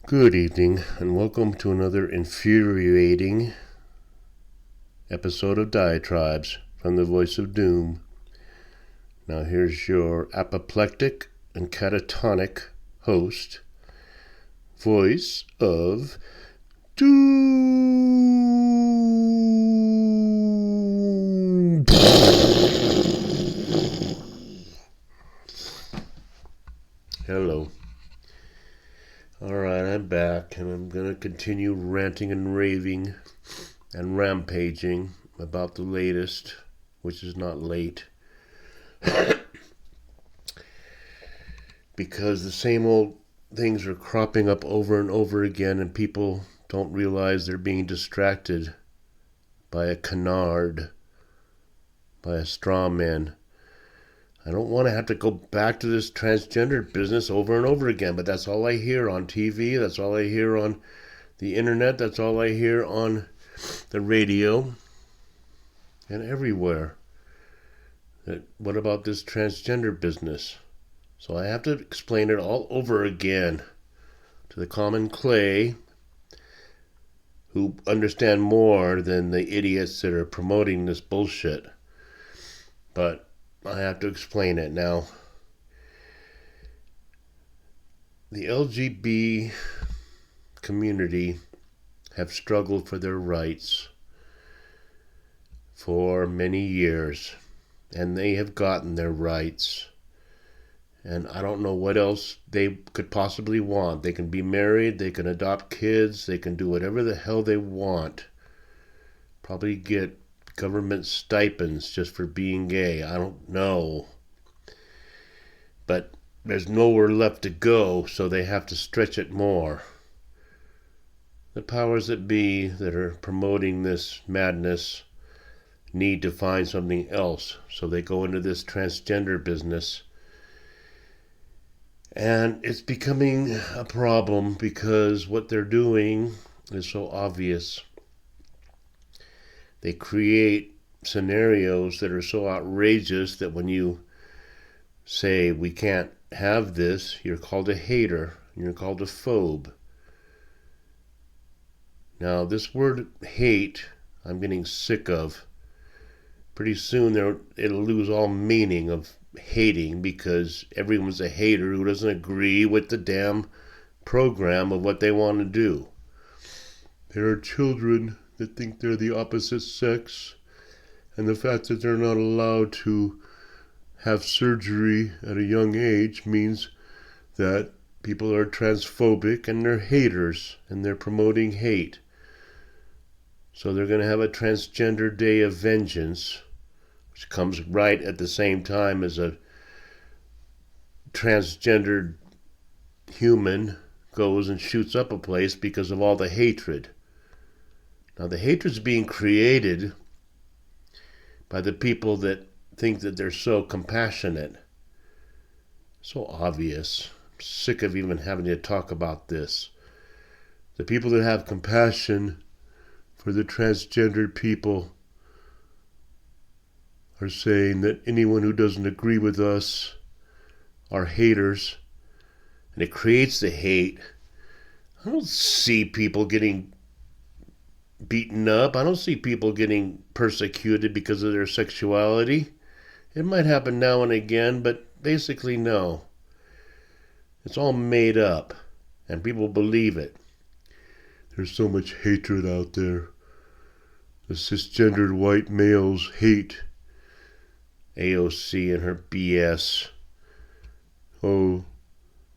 Good evening, and welcome to another infuriating episode of Diatribes from the Voice of Doom. Now here's your apoplectic and catatonic host, Voice of Doom. Hello. Alright, I'm back, and I'm going to continue ranting and raving and rampaging about the latest, which is not late, because the same old things are cropping up over and over again, and people don't realize they're being distracted by a canard, by a straw man. I don't want to have to go back to this transgender business over and over again, but that's all I hear on TV, that's all I hear on the internet, that's all I hear on the radio, and everywhere. What about this transgender business? So I have to explain it all over again to the common clay who understand more than the idiots that are promoting this bullshit. But I have to explain it now. The LGBT community have struggled for their rights for many years, and they have gotten their rights. And I don't know what else they could possibly want. They can be married, they can adopt kids, they can do whatever the hell they want. Probably get government stipends just for being gay. I don't know. But there's nowhere left to go, so they have to stretch it more. The powers that be that are promoting this madness need to find something else, so they go into this transgender business. And it's becoming a problem because what they're doing is so obvious. They create scenarios that are so outrageous that when you say we can't have this, you're called a hater, you're called a phobe. Now, this word hate, I'm getting sick of. Pretty soon it'll lose all meaning of hating, because everyone's a hater who doesn't agree with the damn program of what they want to do. There are children that think they're the opposite sex, and the fact that they're not allowed to have surgery at a young age means that people are transphobic and they're haters and they're promoting hate. So they're going to have a transgender day of vengeance, which comes right at the same time as a transgendered human goes and shoots up a place because of all the hatred. Now, the hatred's being created by the people that think that they're so compassionate. So obvious. I'm sick of even having to talk about this. The people that have compassion for the transgendered people are saying that anyone who doesn't agree with us are haters, and it creates the hate. I don't see people getting beaten up. I don't see people getting persecuted because of their sexuality. It might happen now and again, but basically no. It's all made up, and people believe it. There's so much hatred out there. The cisgendered white males hate AOC and her BS. Oh,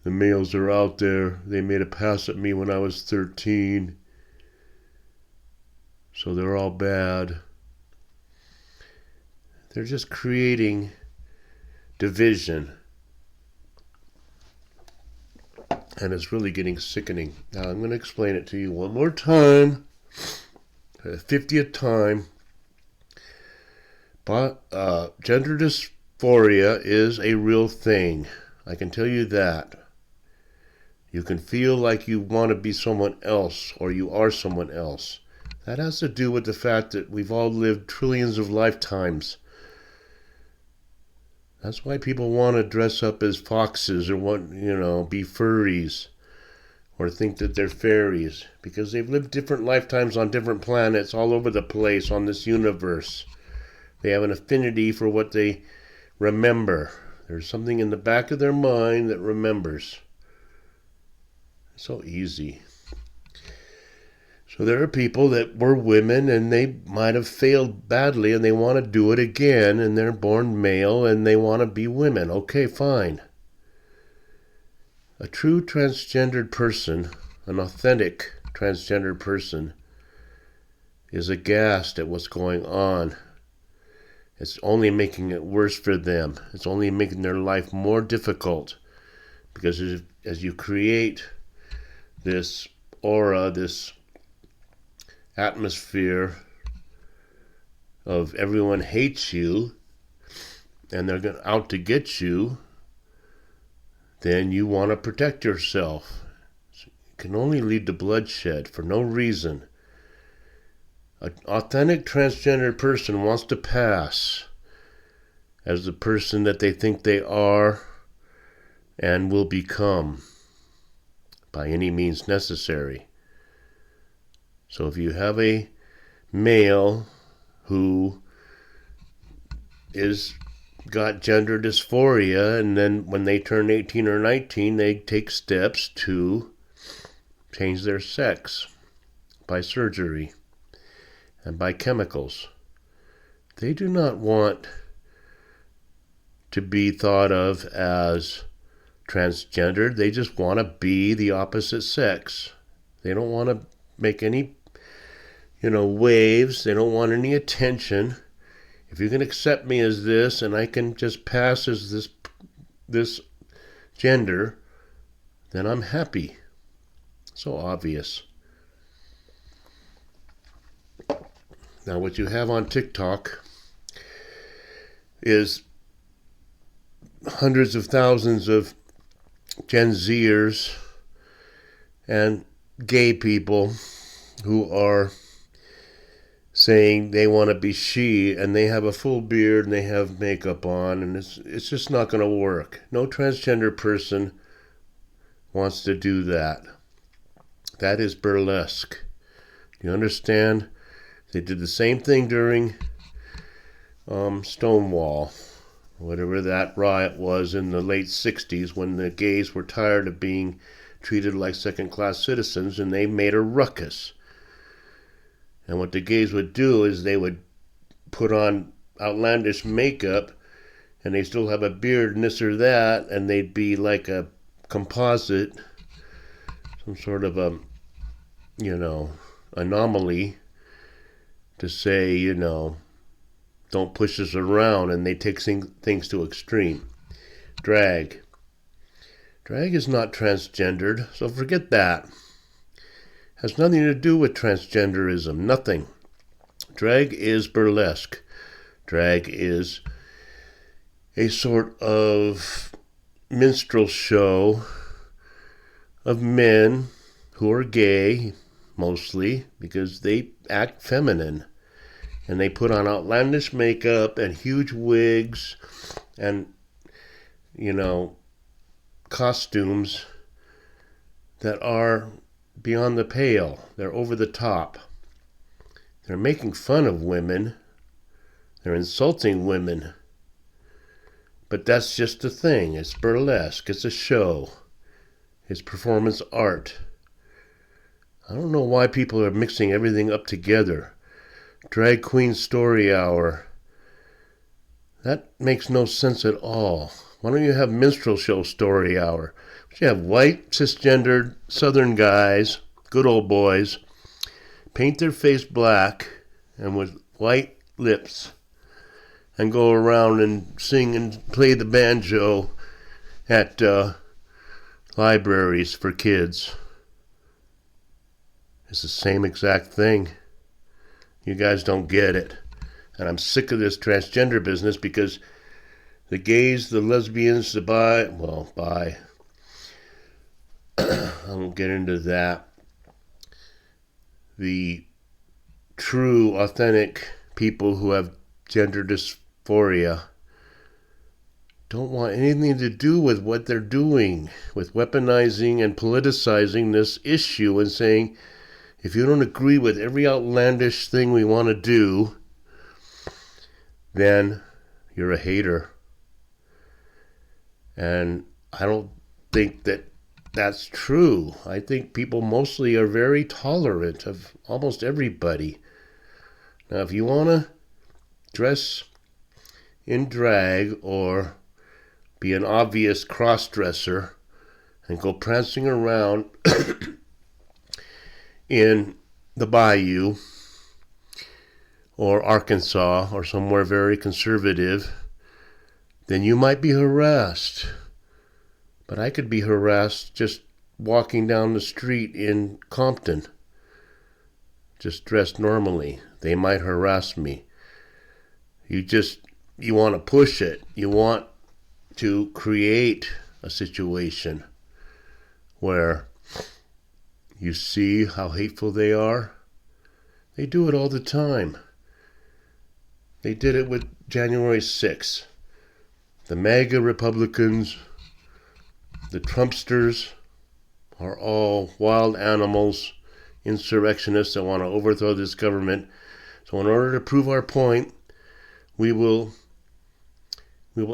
the males are out there. They made a pass at me when I was 13. So they're all bad. They're just creating division. And it's really getting sickening. Now I'm going to explain it to you one more time. For the 50th time. But gender dysphoria is a real thing. I can tell you that. You can feel like you want to be someone else, or you are someone else. That has to do with the fact that we've all lived trillions of lifetimes. That's why people want to dress up as foxes or want, be furries. or think that they're fairies, because they've lived different lifetimes on different planets all over the place on this universe. They have an affinity for what they remember. There's something in the back of their mind that remembers. It's so easy. So there are people that were women and they might have failed badly and they want to do it again, and they're born male and they want to be women. Okay, fine. A true transgendered person, an authentic transgendered person, is aghast at what's going on. It's only making it worse for them. It's only making their life more difficult, because as you create this aura, this atmosphere of everyone hates you and they're out to get you, then you want to protect yourself. It can only lead to bloodshed for no reason. An authentic transgender person wants to pass as the person that they think they are and will become by any means necessary. So if you have a male who is got gender dysphoria, and then when they turn 18 or 19, they take steps to change their sex by surgery and by chemicals. They do not want to be thought of as transgendered. They just want to be the opposite sex. They don't want to make any, waves. They don't want any attention. If you can accept me as this and I can just pass as this gender, then I'm happy. So obvious. Now what you have on TikTok is hundreds of thousands of Gen Zers and gay people who are saying they want to be she, and they have a full beard and they have makeup on, and it's just not going to work. No transgender person wants to do that. That is burlesque. Do you understand? They did the same thing during Stonewall, whatever that riot was in the late 60s, when the gays were tired of being treated like second-class citizens, and they made a ruckus. And what the gays would do is they would put on outlandish makeup, and they still have a beard and this or that, and they'd be like a composite, some sort of a, anomaly to say, don't push us around, and they take things to extreme. Drag. Drag is not transgendered, so forget that. Has nothing to do with transgenderism. Nothing. Drag is burlesque. Drag is a sort of minstrel show of men who are gay, mostly, because they act feminine. And they put on outlandish makeup and huge wigs and, costumes that are beyond the pale. They're over the top. They're making fun of women. They're insulting women. But that's just the thing. It's burlesque. It's a show. It's performance art. I don't know why people are mixing everything up together. Drag queen story hour. That makes no sense at all. Why don't you have minstrel show story hour? You have white, cisgendered, southern guys, good old boys, paint their face black and with white lips and go around and sing and play the banjo at libraries for kids. It's the same exact thing. You guys don't get it. And I'm sick of this transgender business, because the gays, the lesbians, the bi, I won't get into that. The true, authentic people who have gender dysphoria don't want anything to do with what they're doing, with weaponizing and politicizing this issue and saying, if you don't agree with every outlandish thing we want to do, then you're a hater. And I don't think that that's true. I think people mostly are very tolerant of almost everybody. Now, if you want to dress in drag or be an obvious cross-dresser and go prancing around in the bayou or Arkansas or somewhere very conservative, then you might be harassed. But I could be harassed just walking down the street in Compton, just dressed normally. They might harass me. You want to push it. You want to create a situation where you see how hateful they are. They do it all the time. They did it with January 6th. The MAGA Republicans, the Trumpsters, are all wild animals, insurrectionists that want to overthrow this government. So in order to prove our point, we will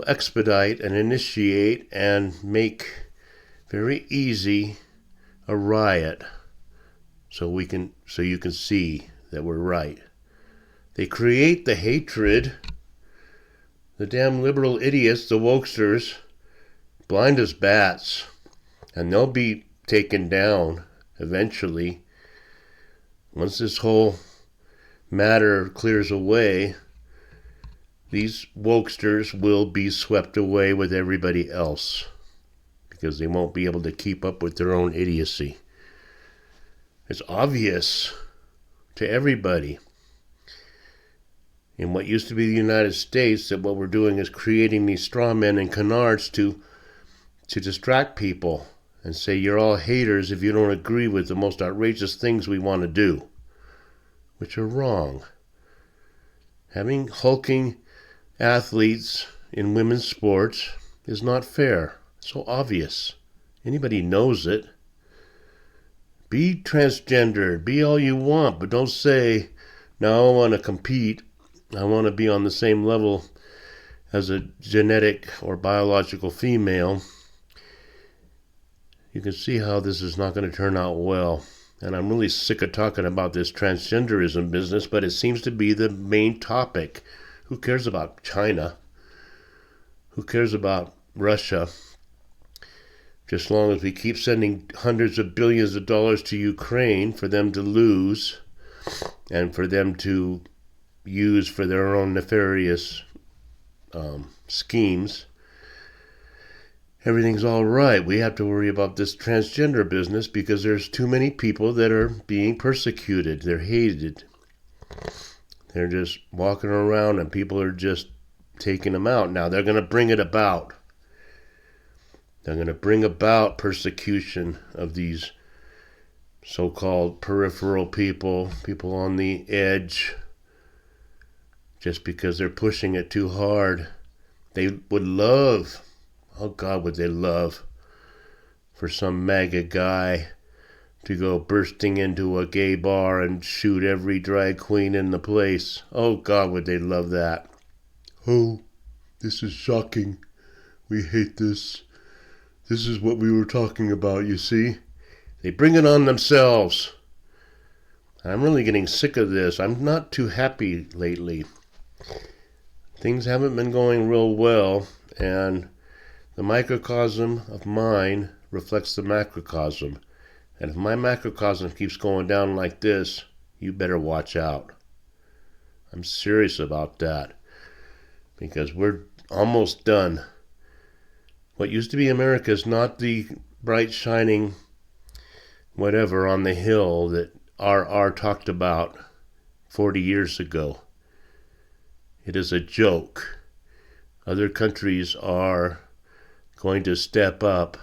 expedite and initiate and make very easy a riot so you can see that we're right. They create the hatred. The damn liberal idiots, the wokesters, blind as bats, and they'll be taken down eventually. Once this whole matter clears away, these wokesters will be swept away with everybody else because they won't be able to keep up with their own idiocy. It's obvious to everybody in what used to be the United States that what we're doing is creating these straw men and canards to distract people and say you're all haters if you don't agree with the most outrageous things we want to do, which are wrong. Having hulking athletes in women's sports is not fair. It's so obvious. Anybody knows it. Be transgendered, be all you want, but don't say, no, I want to compete. I want to be on the same level as a genetic or biological female. You can see how this is not going to turn out well. And I'm really sick of talking about this transgenderism business, but it seems to be the main topic. Who cares about China? Who cares about Russia? Just as long as we keep sending hundreds of billions of dollars to Ukraine for them to lose and for them to use for their own nefarious schemes, everything's all right. We have to worry about this transgender business because there's too many people that are being persecuted. They're hated. They're just walking around and people are just taking them out. Now they're going to bring it about. They're going to bring about persecution of these so-called peripheral people, people on the edge, just because they're pushing it too hard. They would love, oh God, would they love for some MAGA guy to go bursting into a gay bar and shoot every drag queen in the place. Oh God, would they love that. Oh, this is shocking. We hate this. This is what we were talking about, you see. They bring it on themselves. I'm really getting sick of this. I'm not too happy lately. Things haven't been going real well, and the microcosm of mine reflects the macrocosm. And if my macrocosm keeps going down like this, you better watch out. I'm serious about that, because we're almost done. What used to be America is not the bright, shining whatever on the hill that R.R. talked about 40 years ago. It is a joke. Other countries are going to step up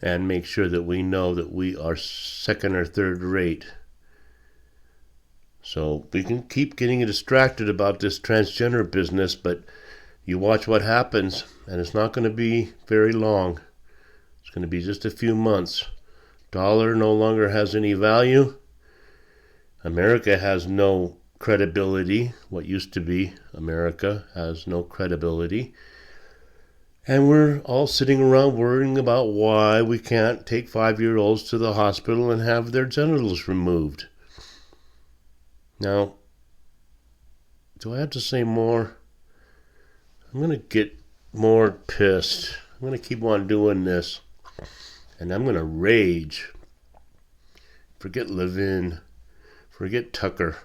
and make sure that we know that we are second or third rate. So we can keep getting distracted about this transgender business, but You watch what happens, and it's not going to be very long. It's going to be just a few months. Dollar no longer has any value. America has no credibility. What used to be America has no credibility. And we're all sitting around worrying about why we can't take 5-year-olds to the hospital and have their genitals removed. Now, do I have to say more? I'm going to get more pissed. I'm going to keep on doing this. And I'm going to rage. Forget Levin. Forget Tucker.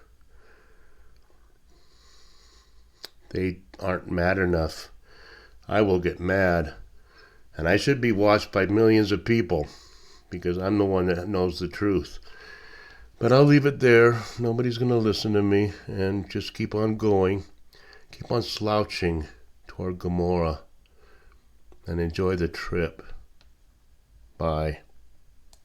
They aren't mad enough. I will get mad. And I should be watched by millions of people because I'm the one that knows the truth. But I'll leave it there. Nobody's going to listen to me, and just keep on going. Keep on slouching toward Gomorrah and enjoy the trip. Bye.